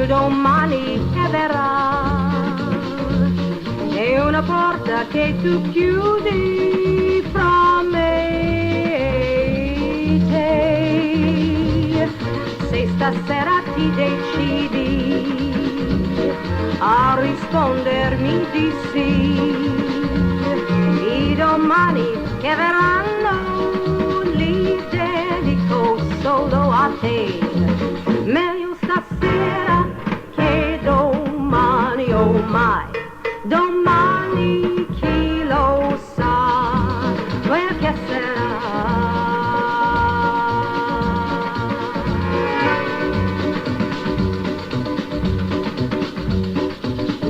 più domani che verrà. È una porta che tu chiudi fra me e te. Se stasera ti decidi a rispondermi di sì, i domani che verranno li dedico solo a te. Meglio stasera che domani, oh mai, domani chi lo sa quel che sarà.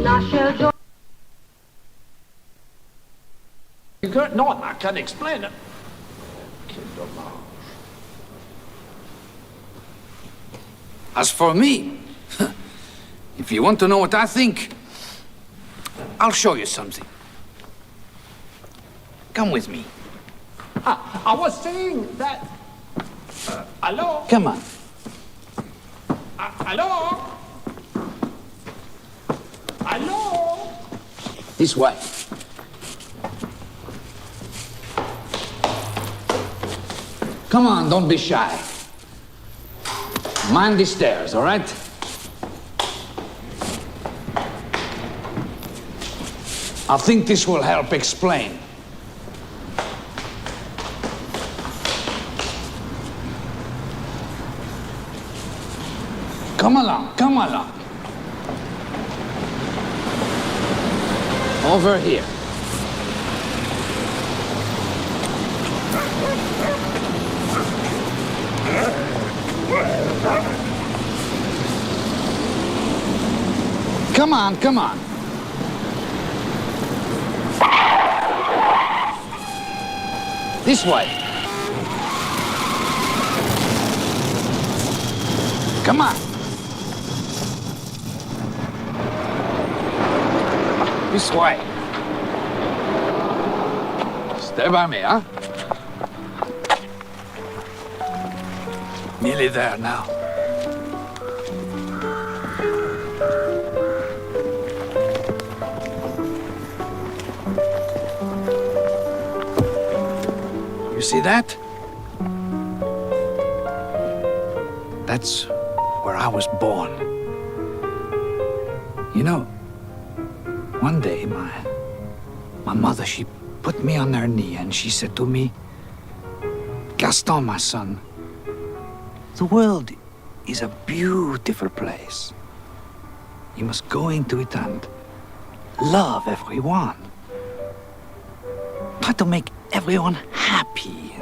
Nasce il giorno. No, I can't explain it. As for me, if you want to know what I think, I'll show you something. Come with me. I was saying that... hello? Come on. Hello? Hello? This way. Come on, don't be shy. Mind the stairs, all right? I think this will help explain. Come along, come along. Over here. Come on, come on. This way. Come on. This way. Stay by me, huh? Nearly there now. You see that? That's where I was born. You know, one day my mother, she put me on her knee and she said to me, Gaston, my son, the world is a beautiful place. You must go into it and love everyone. Try to make everyone happy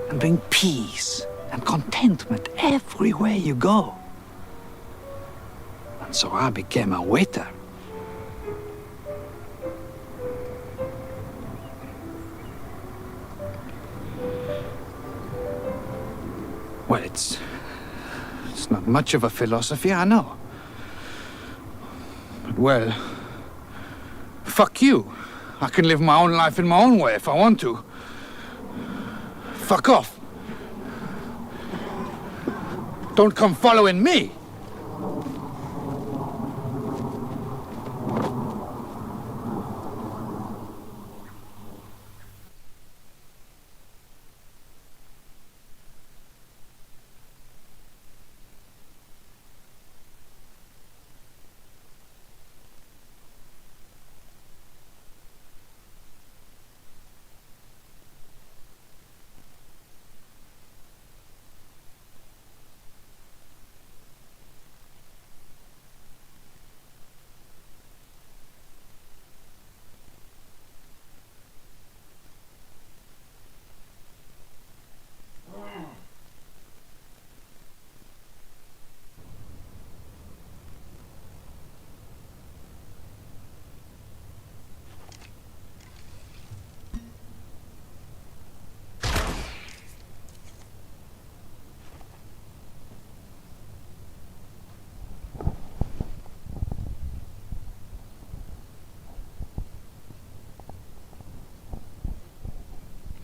and bring peace and contentment everywhere you go. And so I became a waiter. Well, it's not much of a philosophy, I know. But, well, fuck you. I can live my own life in my own way if I want to. Fuck off. Don't come following me.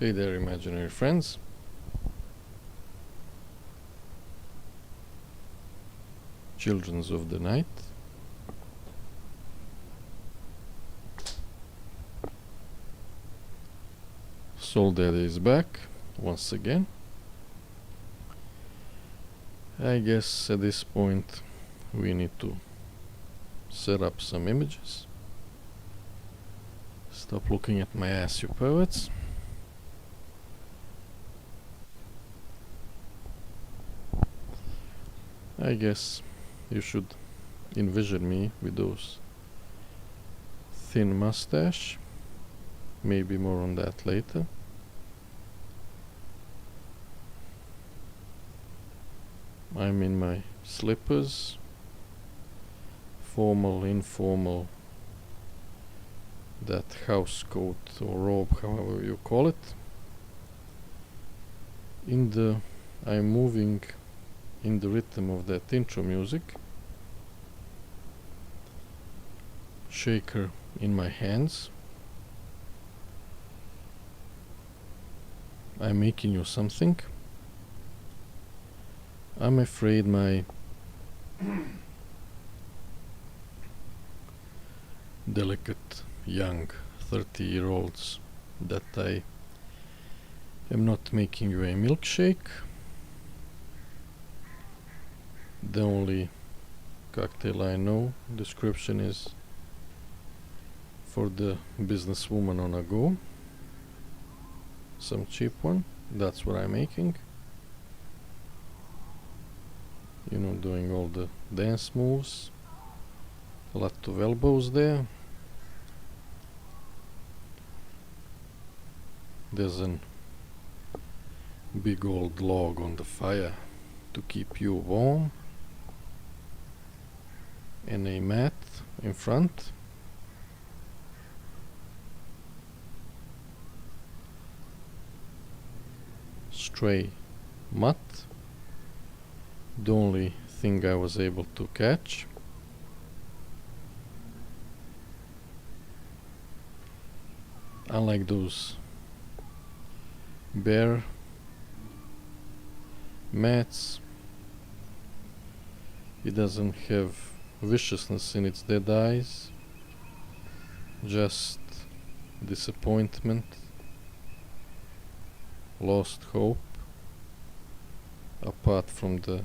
Hey there, imaginary friends. Children of the Night. Soul Daddy is back once again. I guess at this point we need to set up some images. Stop looking at my ass, you poets. I guess you should envision me with those thin mustache. Maybe more on that later. I'm in my slippers, formal, informal, that house coat or robe, however you call it. I'm moving in the rhythm of that intro music. Shaker in my hands. I'm making you something. I'm afraid my delicate young 30-year-olds that I am not making you a milkshake. The only cocktail I know description is for the businesswoman on a go. Some cheap one. That's what I'm making. You know, doing all the dance moves. A lot of elbows there. There's a big old log on the fire to keep you warm. And a mat in front. Stray mutt. The only thing I was able to catch. Unlike those bear mats, it doesn't have viciousness in its dead eyes, just disappointment, lost hope, apart from the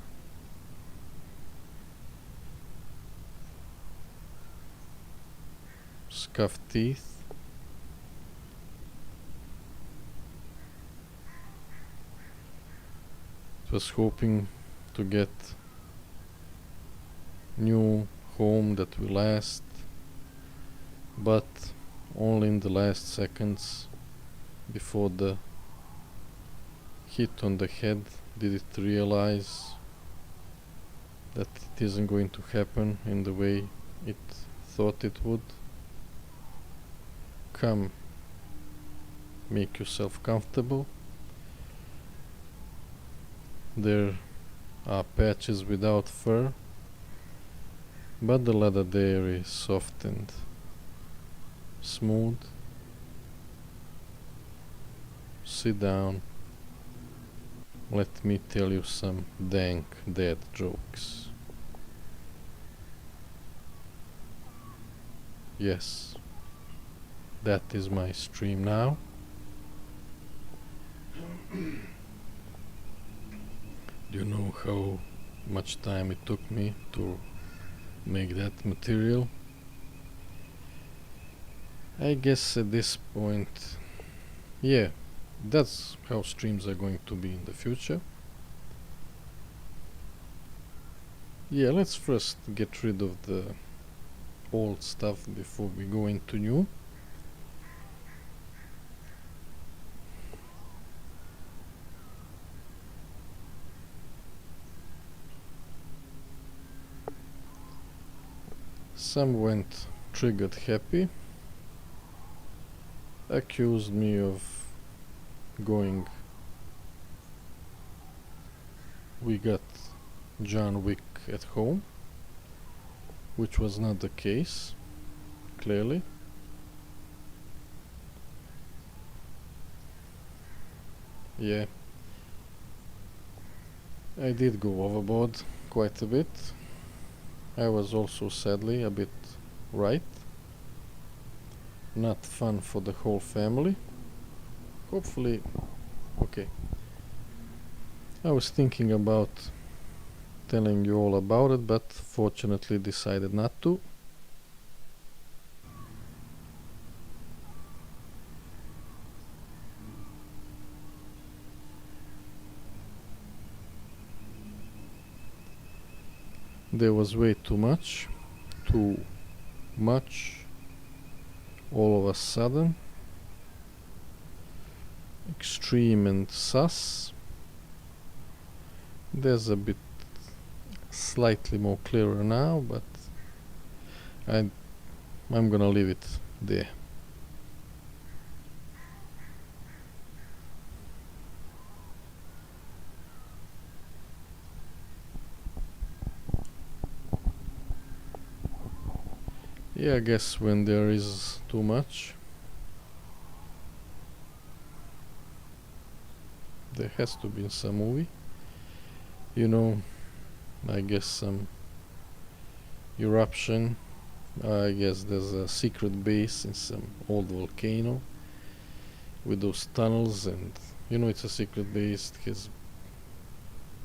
scuffed teeth. Was hoping to get new home that will last, but only in the last seconds before the hit on the head did it realize that it isn't going to happen in the way it thought it would. Come, make yourself comfortable. There are patches without fur, but the leather there is soft and smooth. Sit down. Let me tell you some dank dead jokes. Yes, that is my stream now. Do you know how much time it took me to make that material? I guess at this point, yeah, that's how streams are going to be in the future. Yeah, let's first get rid of the old stuff before we go into new. Some went triggered happy, accused me of going, we got John Wick at home, which was not the case, clearly. Yeah, I did go overboard quite a bit. I was also sadly a bit right. Not fun for the whole family. Hopefully, okay. I was thinking about telling you all about it, but fortunately decided not to. There was way too much all of a sudden, extreme and sus. There's a bit slightly more clearer now, but I'm gonna leave it there. Yeah, I guess when there is too much, there has to be some movie. You know, I guess some eruption. I guess there's a secret base in some old volcano with those tunnels, and you know it's a secret base. It has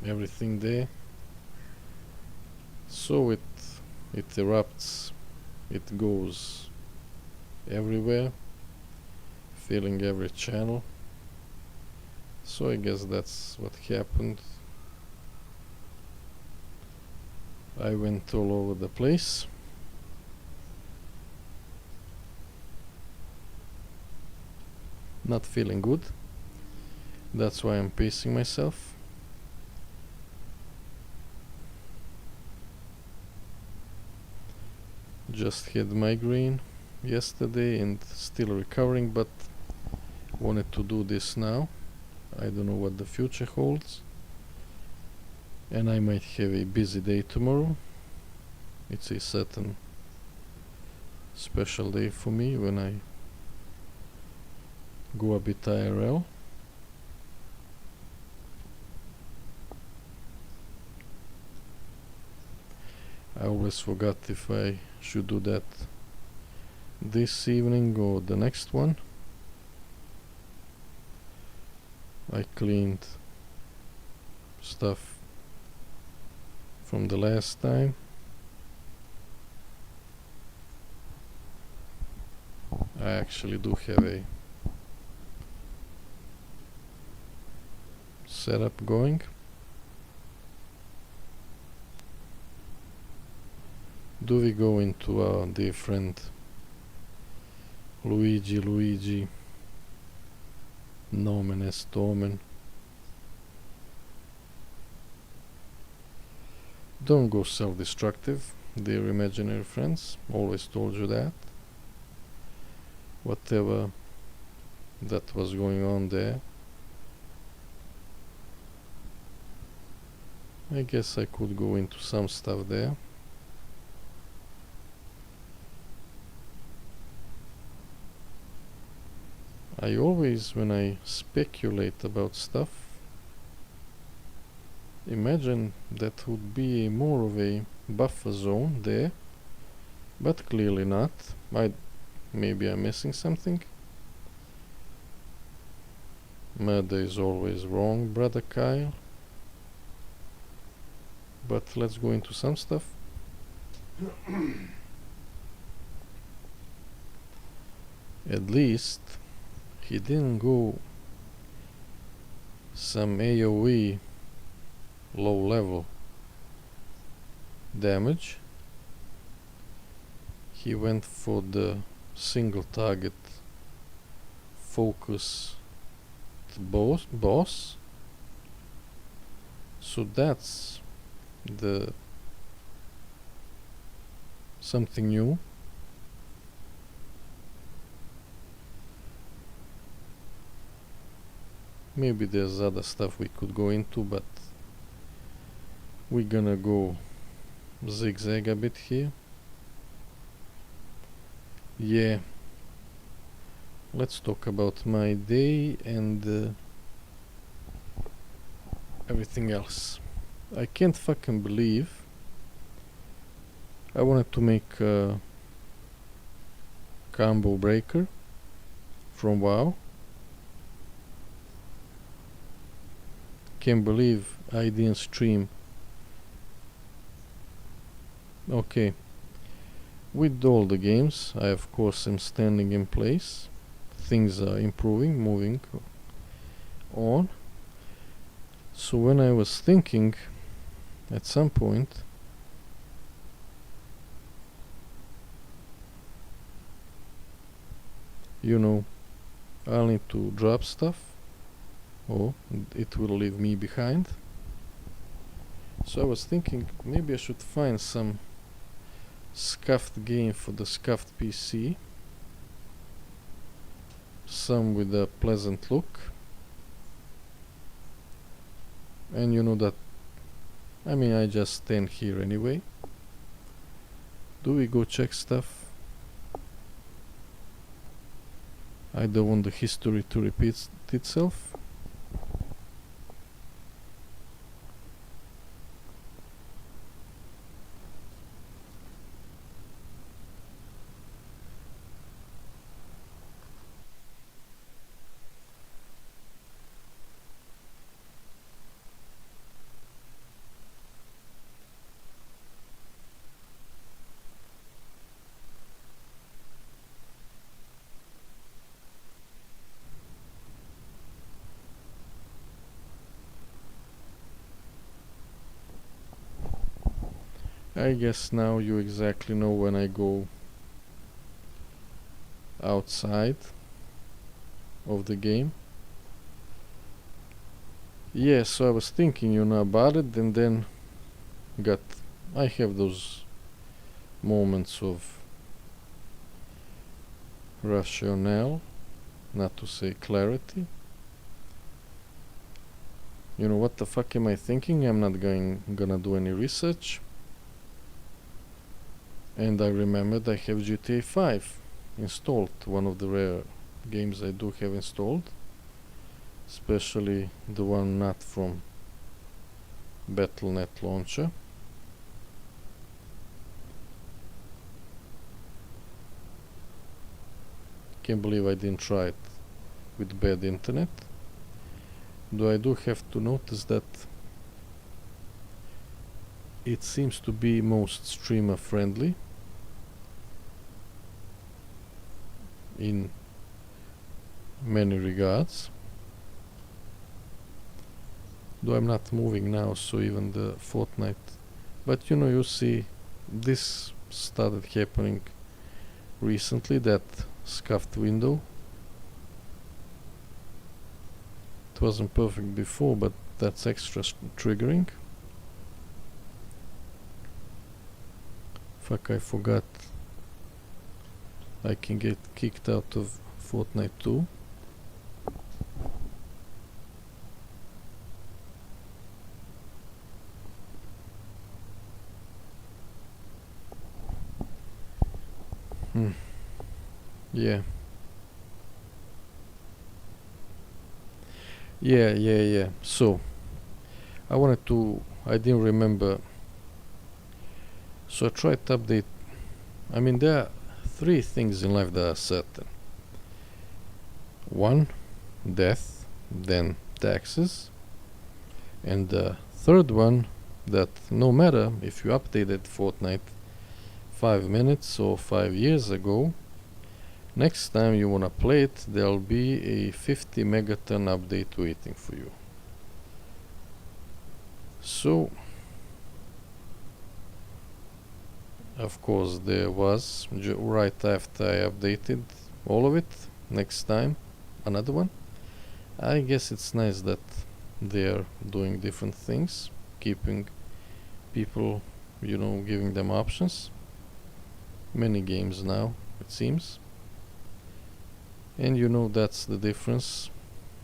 everything there. So it erupts. It goes everywhere, filling every channel. So I guess that's what happened. I went all over the place. Not feeling good. That's why I'm pacing myself. Just had migraine yesterday and still recovering, but wanted to do this now. I don't know what the future holds, and I might have a busy day tomorrow. It's a certain special day for me when I go a bit IRL. I always forgot if I should do that this evening or the next one. I cleaned stuff from the last time. I actually do have a setup going. Do we go into a different Luigi nomen est omen? Don't go self-destructive, dear imaginary friends. Always told you that. Whatever that was going on there, I guess I could go into some stuff there. I always, when I speculate about stuff, imagine that would be more of a buffer zone there, but clearly not. Maybe I'm missing something. Murder is always wrong, brother Kyle. But let's go into some stuff. At least he didn't go some AoE low level damage. He went for the single target focus boss. So that's the something new. Maybe there's other stuff we could go into, but we're gonna go zigzag a bit here. Yeah, let's talk about my day and everything else. I can't fucking believe I wanted to make a combo breaker from WoW. Can't believe I didn't stream. Okay, with all the games I of course am standing in place. Things are improving, moving on. So when I was thinking at some point, you know, I'll need to drop stuff or it will leave me behind. So I was thinking maybe I should find some scuffed game for the scuffed PC, some with a pleasant look, and you know that, I mean, I just stand here anyway. Do we go check stuff? I don't want the history to repeat itself. I guess now you exactly know when I go outside of the game. Yeah, so I was thinking, you know, about it, and then I have those moments of rationale, not to say clarity. You know, what the fuck am I thinking? I'm not gonna do any research. And I remembered I have GTA 5 installed, one of the rare games I do have installed, especially the one not from Battle.net launcher. Can't believe I didn't try it with bad internet. Though I do have to notice that it seems to be most streamer friendly in many regards. Though I'm not moving now, so even the Fortnite. But you know, you see, this started happening recently, that scuffed window. It wasn't perfect before, but that's extra triggering. Fuck, I forgot I can get kicked out of Fortnite too. Yeah. Yeah. So, I didn't remember. So I tried to update. I mean, there are three things in life that are certain. One, death, then taxes. And the third one, that no matter if you updated Fortnite 5 minutes or 5 years ago, next time you wanna play it, there'll be a 50 megaton update waiting for you. So, of course, there was, right after I updated all of it, next time, another one. I guess it's nice that they're doing different things, keeping people, you know, giving them options. Many games now, it seems. And you know, that's the difference,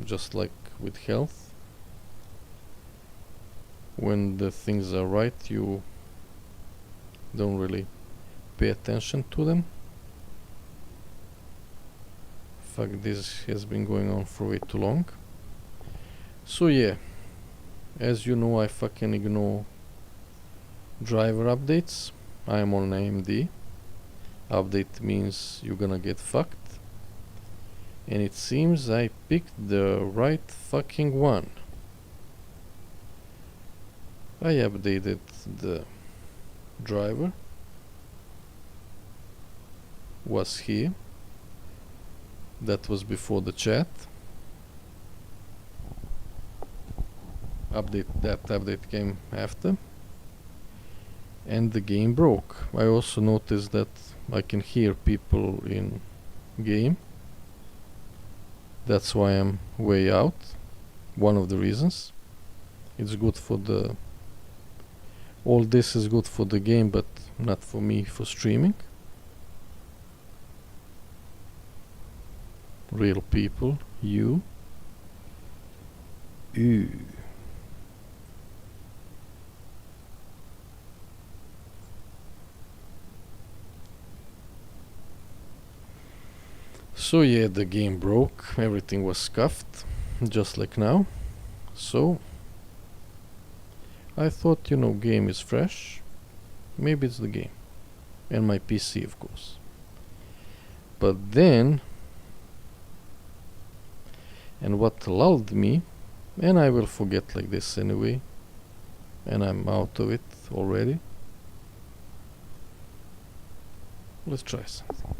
just like with health. When the things are right, you don't really pay attention to them. Fuck, this has been going on for way too long. So yeah, as you know, I fucking ignore driver updates. I'm on AMD. Update means you're gonna get fucked. And it seems I picked the right fucking one. I updated the driver. Was here. That was before the chat. That update came after. And the game broke. I also noticed that I can hear people in game. That's why I'm way out. One of the reasons. It's good for the... All this is good for the game, but not for me for streaming. Real people. You. Ew. So yeah, the game broke, everything was scuffed, just like now. So I thought, you know, game is fresh, maybe it's the game. And my PC, of course. But then, and what lulled me, and I will forget like this anyway, and I'm out of it already. Let's try something.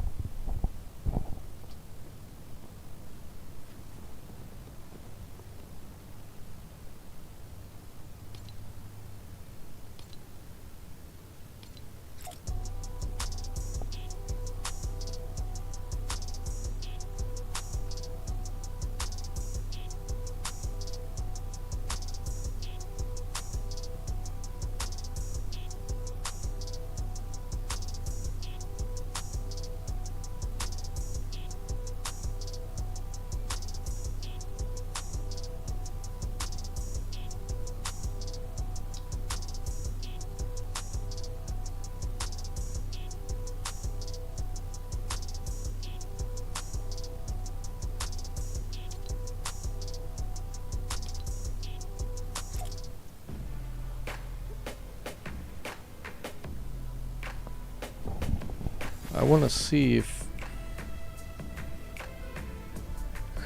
I wanna see if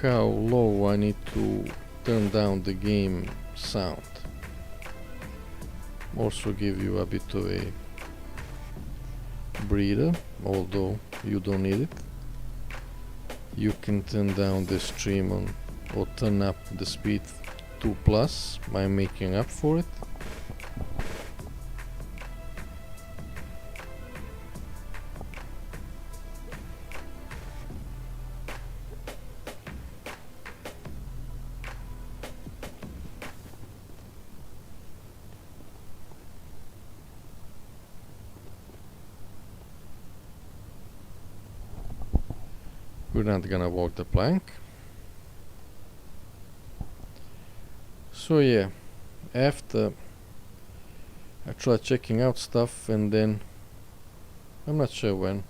how low I need to turn down the game sound. Also give you a bit of a breather, although you don't need it. You can turn down the stream on or turn up the speed 2+. I'm making up for it. We're not gonna walk the plank. So yeah, after I tried checking out stuff, and then I'm not sure when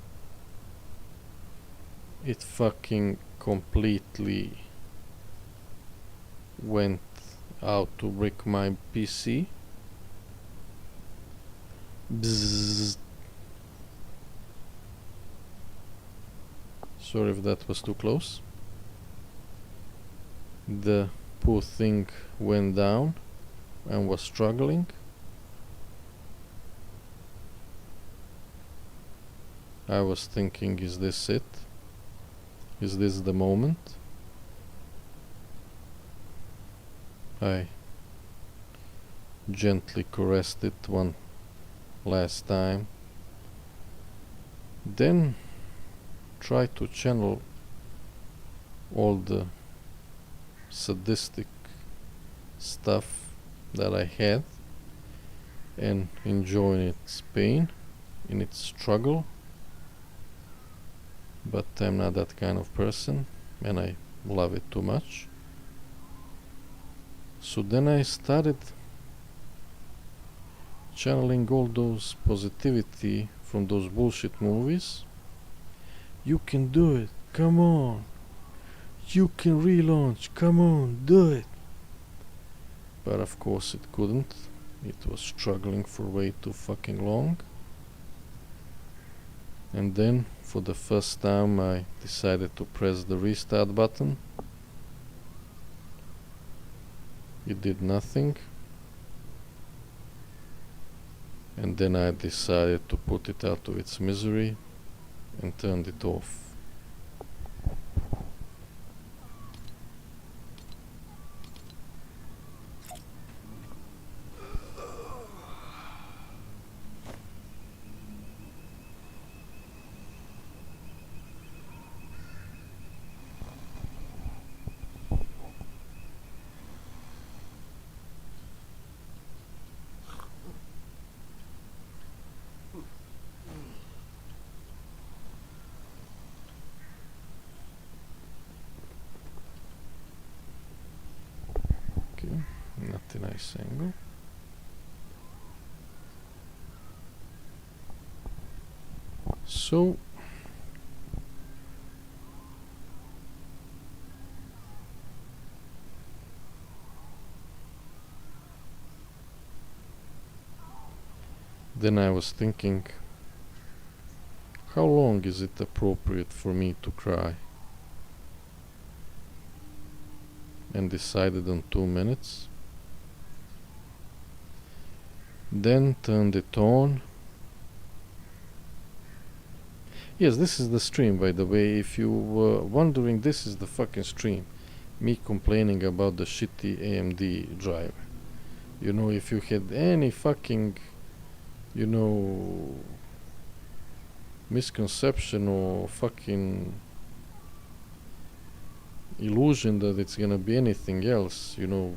it fucking completely went out to brick my PC. Bzzz. Sorry if that was too close. The poor thing went down and was struggling. I was thinking, is this it? Is this the moment? I gently caressed it one last time. Then try to channel all the sadistic stuff that I had and enjoy its pain, in its struggle. But I'm not that kind of person, and I love it too much. So then I started channeling all those positivity from those bullshit movies. You can do it, come on. You can relaunch, come on, do it. But of course it couldn't. It was struggling for way too fucking long. And then for the first time I decided to press the restart button. It did nothing. And then I decided to put it out of its misery and turned it off. Not a nice angle. So then I was thinking, how long is it appropriate for me to cry? And decided on 2 minutes. Then turned it on. Yes, this is the stream, by the way. If you were wondering, this is the fucking stream. Me complaining about the shitty AMD driver. You know, if you had any fucking, you know, misconception or fucking illusion that it's gonna be anything else, you know,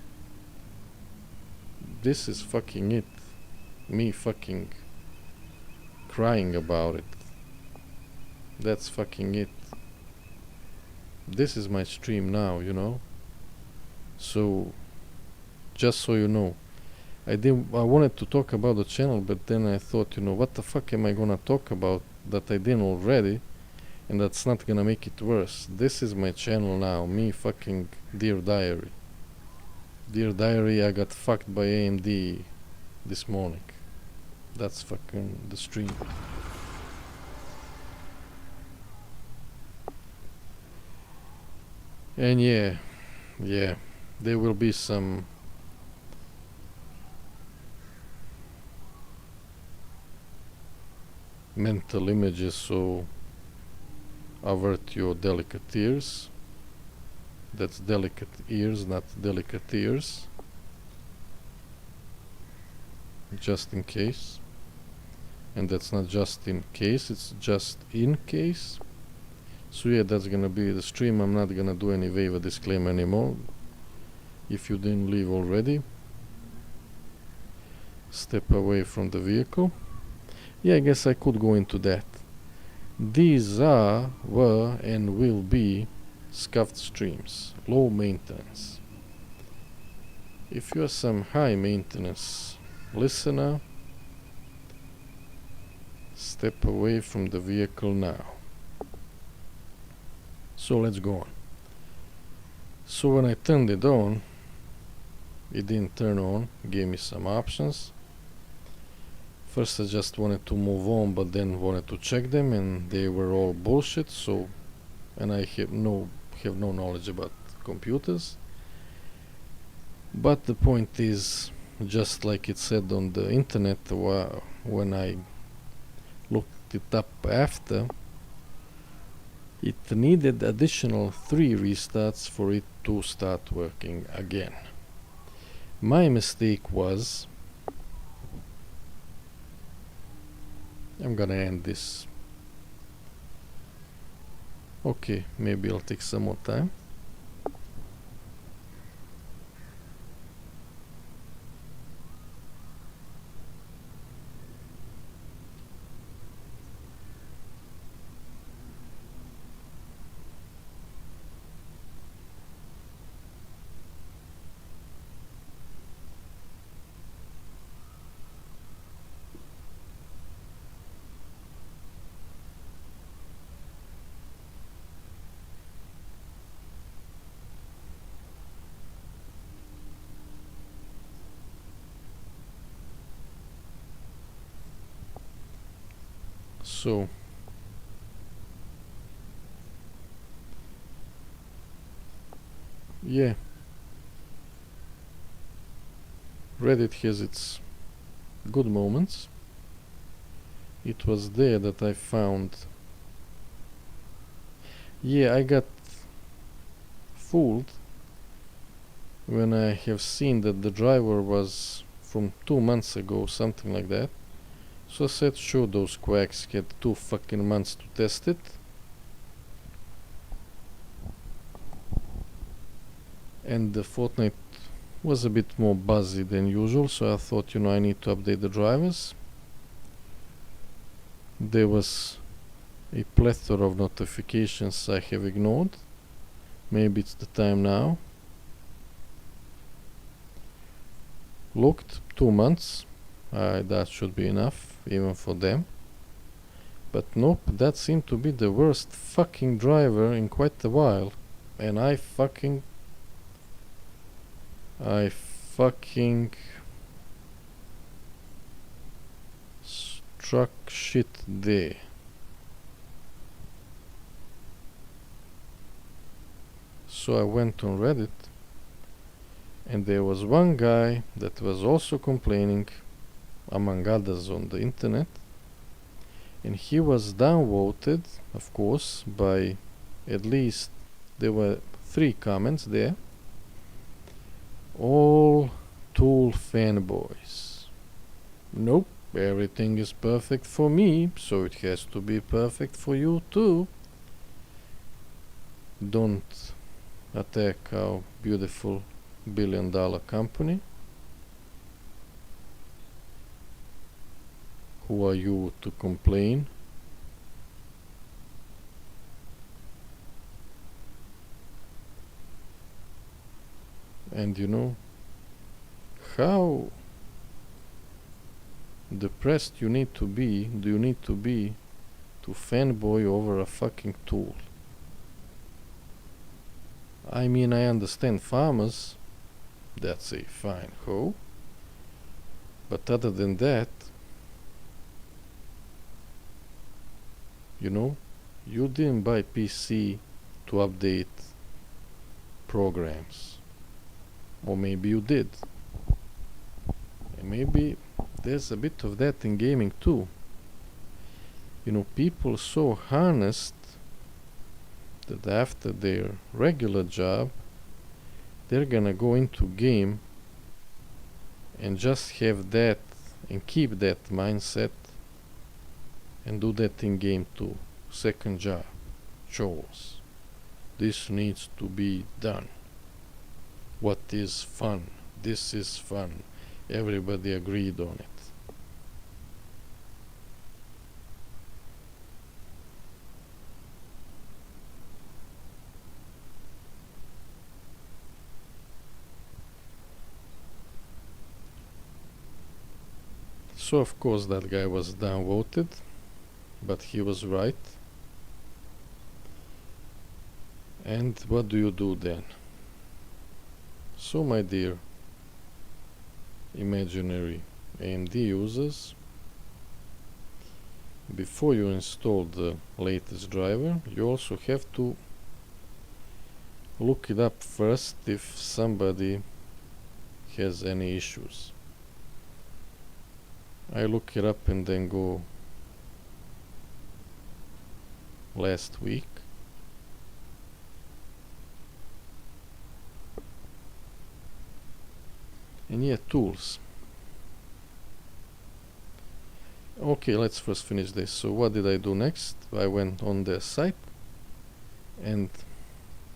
this is fucking it. Me fucking crying about it. That's fucking it. This is my stream now, you know. So just so you know, I wanted to talk about the channel, but then I thought, you know, what the fuck am I gonna talk about that I didn't already, and that's not gonna make it worse. This is my channel now, me fucking Dear Diary. Dear Diary, I got fucked by AMD this morning. That's fucking the stream. And yeah, there will be some mental images, so avert your delicate ears. That's delicate ears, not delicate ears. Just in case. And that's not just in case, it's just in case. So yeah, that's gonna be the stream. I'm not gonna do any waiver disclaimer anymore. If you didn't leave already, step away from the vehicle. Yeah, I guess I could go into that. These are, were, and will be scuffed streams, low maintenance. If you're some high maintenance listener, step away from the vehicle now. So let's go on. So when I turned it on, it didn't turn on, gave me some options. First I just wanted to move on, but then wanted to check them, and they were all bullshit. So, and I have no knowledge about computers. But the point is, just like it said on the internet, when I looked it up after, it needed additional 3 restarts for it to start working again. My mistake was, I'm gonna end this. Okay, maybe I'll take some more time. So yeah, Reddit has its good moments. It was there that I found. Yeah, I got fooled when I have seen that the driver was from 2 months ago, something like that. So I said, sure, those quacks had 2 fucking months to test it. And the Fortnite was a bit more buzzy than usual, so I thought, I need to update the drivers. There was a plethora of notifications I have ignored. Maybe it's the time now. Looked, 2 months. That should be enough, even for them. But nope, that seemed to be the worst fucking driver in quite a while. And I fucking struck shit there. So I went on Reddit, and there was one guy that was also complaining, among others on the internet, and he was downvoted, of course, by at least, there were 3 comments there, all Tool fanboys. Nope, everything is perfect for me, so it has to be perfect for you too. Don't attack our beautiful billion-dollar company. Who are you to complain? And how depressed do you need to be to fanboy over a fucking tool? I mean, I understand farmers, that's a fine hoe, but other than that, you didn't buy PC to update programs. Or maybe you did. And maybe there's a bit of that in gaming too. People so harnessed that after their regular job, they're gonna go into game and just have that and keep that mindset and do that in game too. Second job, chores. This needs to be done. What is fun? This is fun. Everybody agreed on it. So of course that guy was downvoted, but he was right. And what do you do then? So my dear imaginary AMD users, before you install the latest driver, you also have to look it up first if somebody has any issues. I look it up and then go last week. And yeah, tools. Okay, let's first finish this. So what did I do next? I went on their site and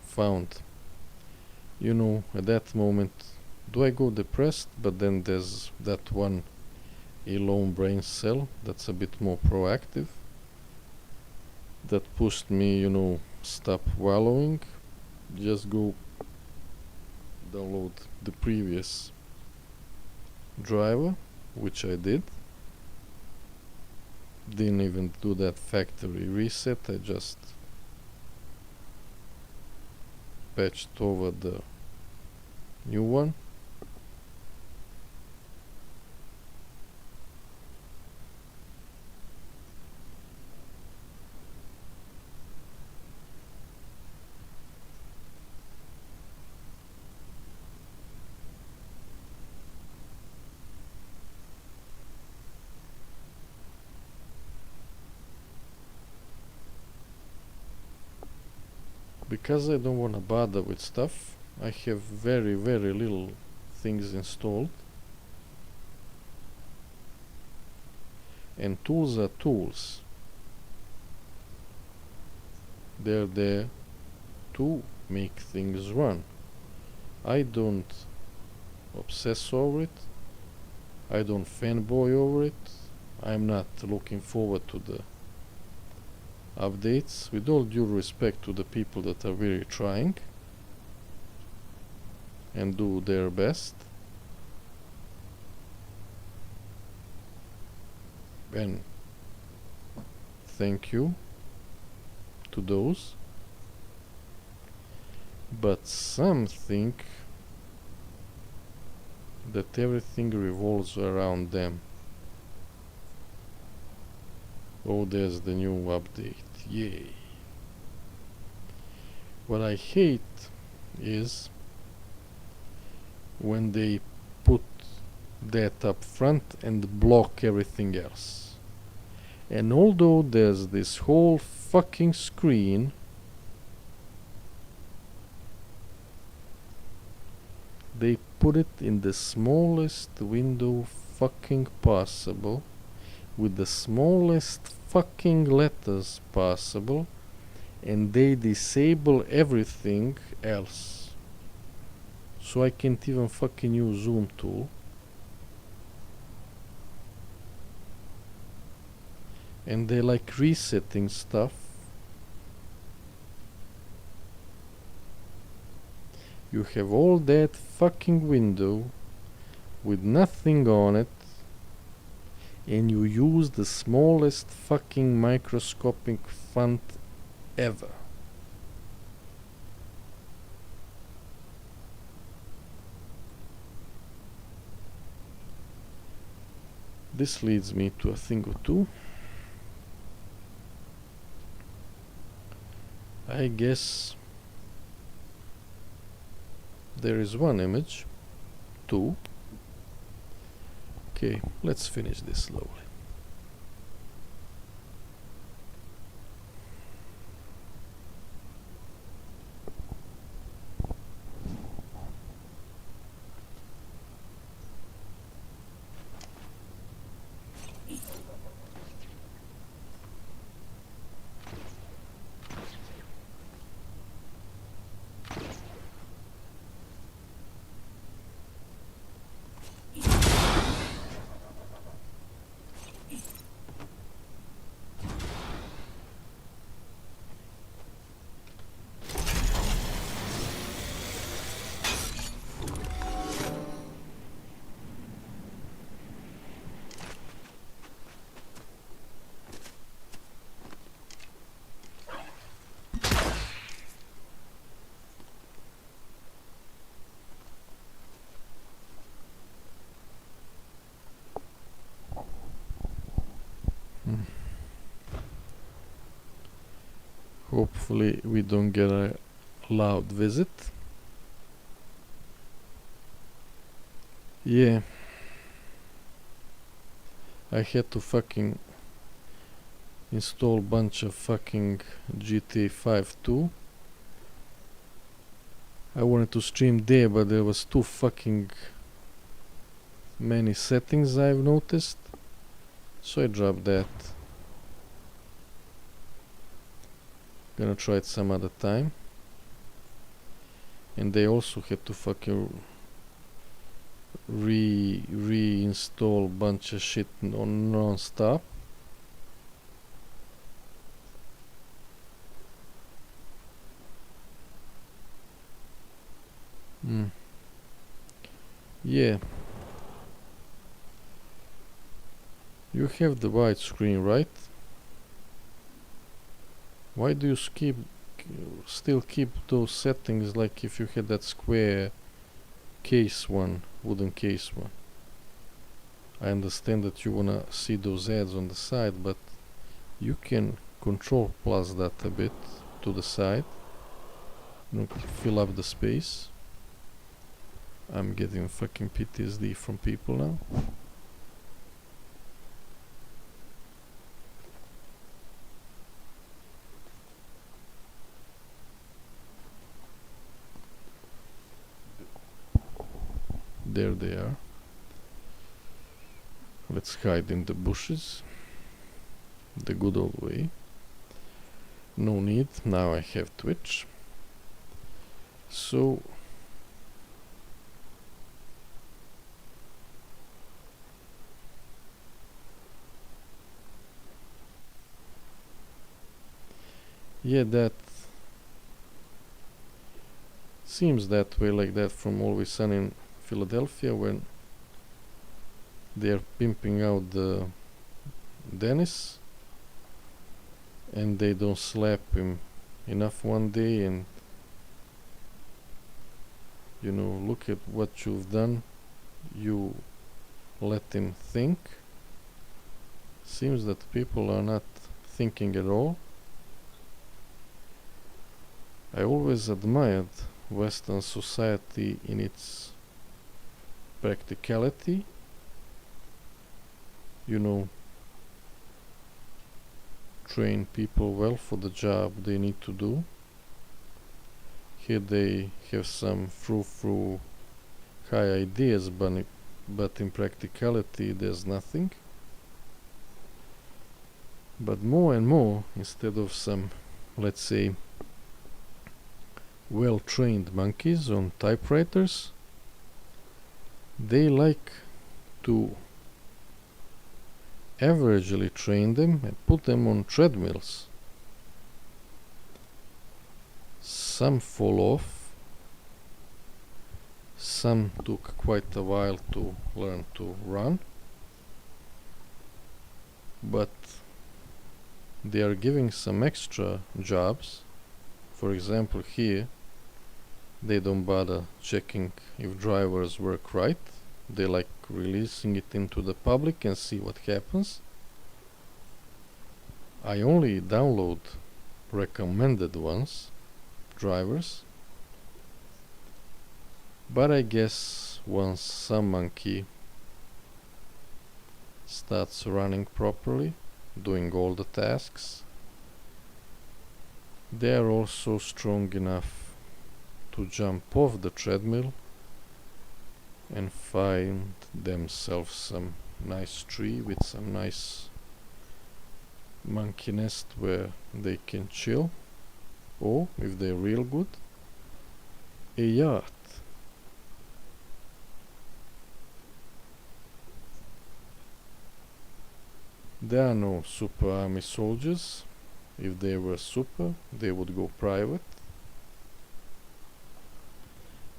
found, at that moment, do I go depressed? But then there's that one, a lone brain cell that's a bit more proactive, that pushed me, stop wallowing, just go download the previous driver, which I did. Didn't even do that factory reset, I just patched over the new one. because I don't want to bother with stuff, I have very little things installed. And tools are tools. They're there to make things run. I don't obsess over it. I don't fanboy over it. I'm not looking forward to the updates, with all due respect to the people that are really trying and do their best. And thank you to those. But some think that everything revolves around them. Oh, there's the new update. Yay. What I hate is when they put that up front and block everything else. And although there's this whole fucking screen, they put it in the smallest window fucking possible, with the smallest fucking letters possible, and they disable everything else. So I can't even fucking use zoom tool. And they like resetting stuff. You have all that fucking window with nothing on it, and you use the smallest fucking microscopic font ever. This leads me to a thing or two. I guess there is one image, two. Okay, let's finish this slowly. Hopefully we don't get a loud visit. Yeah. I had to fucking install bunch of fucking GTA 5 too. I wanted to stream there, but there was too fucking many settings I've noticed, so I dropped that. Gonna try it some other time. And they also had to fucking reinstall bunch of shit non-stop. Yeah. You have the widescreen, right? Why do you still keep those settings like if you had that square case one, wooden case one? I understand that you wanna see those ads on the side, but you can control plus that a bit to the side. You know, fill up the space. I'm getting fucking PTSD from people now. There they are. Let's hide in the bushes. The good old way. No need, now I have Twitch. So yeah, that seems that way, like that from Always Sunny in Philadelphia, when they're pimping out the Dennis and they don't slap him enough one day, and you know, look at what you've done, you let him think. Seems that people are not thinking at all. I always admired Western society in its practicality, you know, train people well for the job they need to do. Here they have some frou-frou high ideas, but in practicality there's nothing. But more and more, instead of some, let's say, well-trained monkeys on typewriters, they like to averagely train them and put them on treadmills. Some fall off, some took quite a while to learn to run, but they are giving some extra jobs. For example, here they don't bother checking if drivers work right. They like releasing it into the public and see what happens. I only download recommended ones, drivers, but I guess once some monkey starts running properly, doing all the tasks, they are also strong enough to jump off the treadmill and find themselves some nice tree with some nice monkey nest where they can chill, or if they're real good, a yacht. There are no super army soldiers. If they were super, they would go private.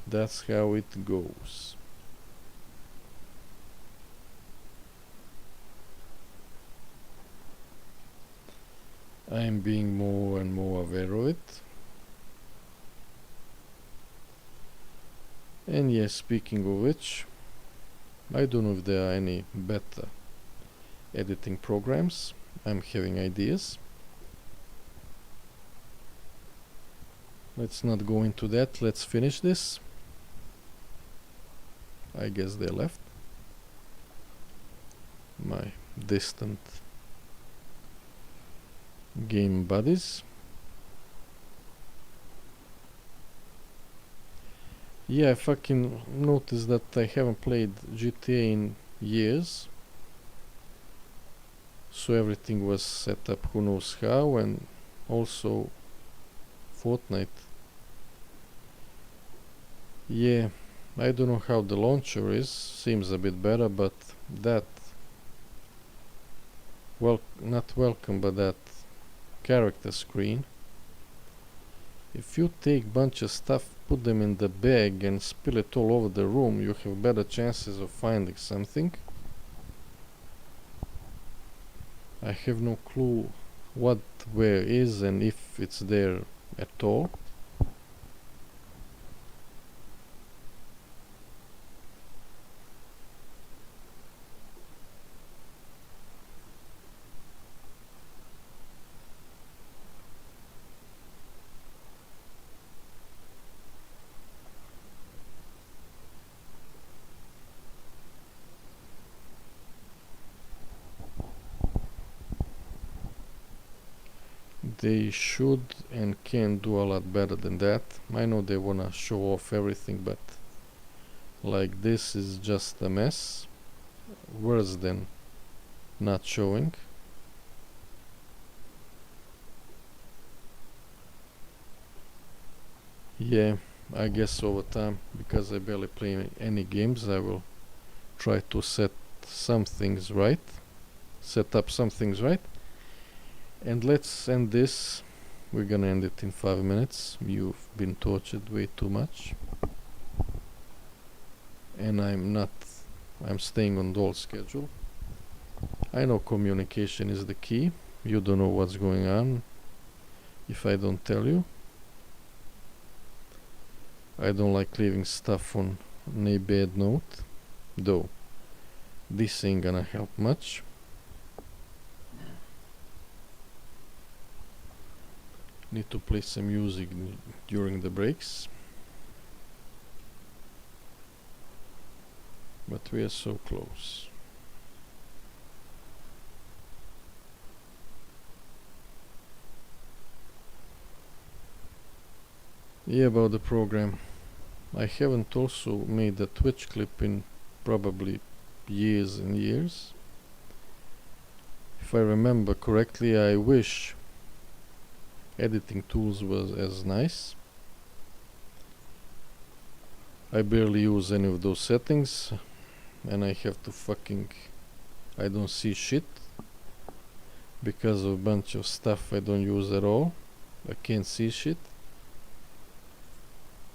That's how it goes. I am being more and more aware of it. And yes, speaking of which, I don't know if there are any better editing programs. I'm having ideas. Let's not go into that. Let's finish this. I guess they left. My distant game buddies. Yeah, I fucking noticed that I haven't played GTA in years. So everything was set up who knows how, and also Fortnite. Yeah, I don't know how the launcher is, seems a bit better, but that, well, not welcome, but that character screen, if you take bunch of stuff, put them in the bag and spill it all over the room, you have better chances of finding something. I have no clue what where is and if it's there at all. They should and can do a lot better than that. I know they wanna show off everything, but Like this is just a mess, worse than not showing. Yeah, I guess over time, because I barely play any games, I will try to set up some things right. And let's end this. We're gonna end it in 5 minutes. You've been tortured way too much. And I'm staying on the old schedule. I know communication is the key. You don't know what's going on if I don't tell you. I don't like leaving stuff on a bad note, though this ain't gonna help much. Need to play some music during the breaks. But we are so close. Yeah, about the program. I haven't also made a Twitch clip in probably years and years. If I remember correctly, I wish editing tools was as nice. I barely use any of those settings, and I have to I don't see shit because of a bunch of stuff I don't use at all. I can't see shit.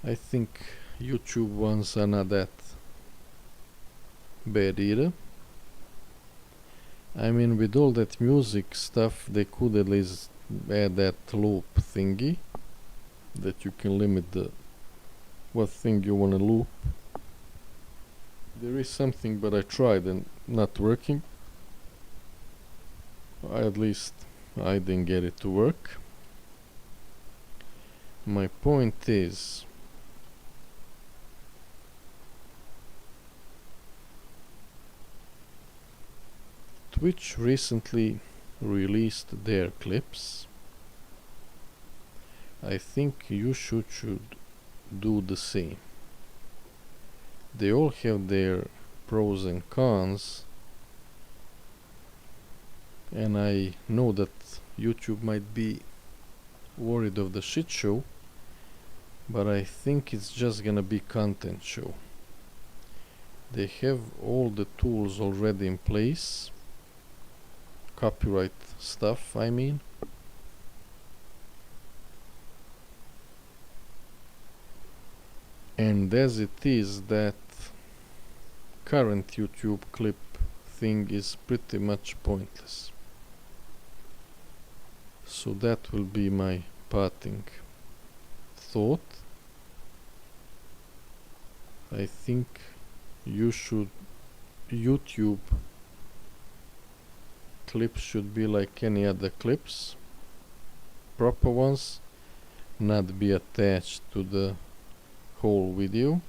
I think YouTube ones are not that bad either. I mean, with all that music stuff, they could at least add that loop thingy that you can limit what thing you want to loop. There is something, but I tried and not working. At least I didn't get it to work. My point is, Twitch recently released their clips. I think you should do the same. They all have their pros and cons, and I know that YouTube might be worried of the shit show, but I think it's just gonna be content show. They have all the tools already in place. Copyright stuff, I mean. And as it is, that current YouTube clip thing is pretty much pointless. So that will be my parting thought. I think YouTube clips should be like any other clips, proper ones, not be attached to the whole video,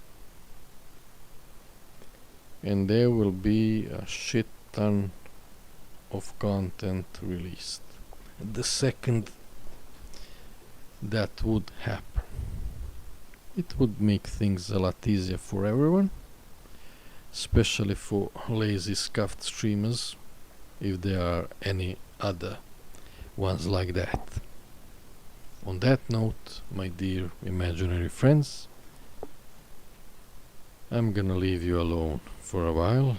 and there will be a shit ton of content released the second that would happen. It would make things a lot easier for everyone, especially for lazy scuffed streamers, if there are any other ones like that. On that note, my dear imaginary friends, I'm gonna leave you alone for a while.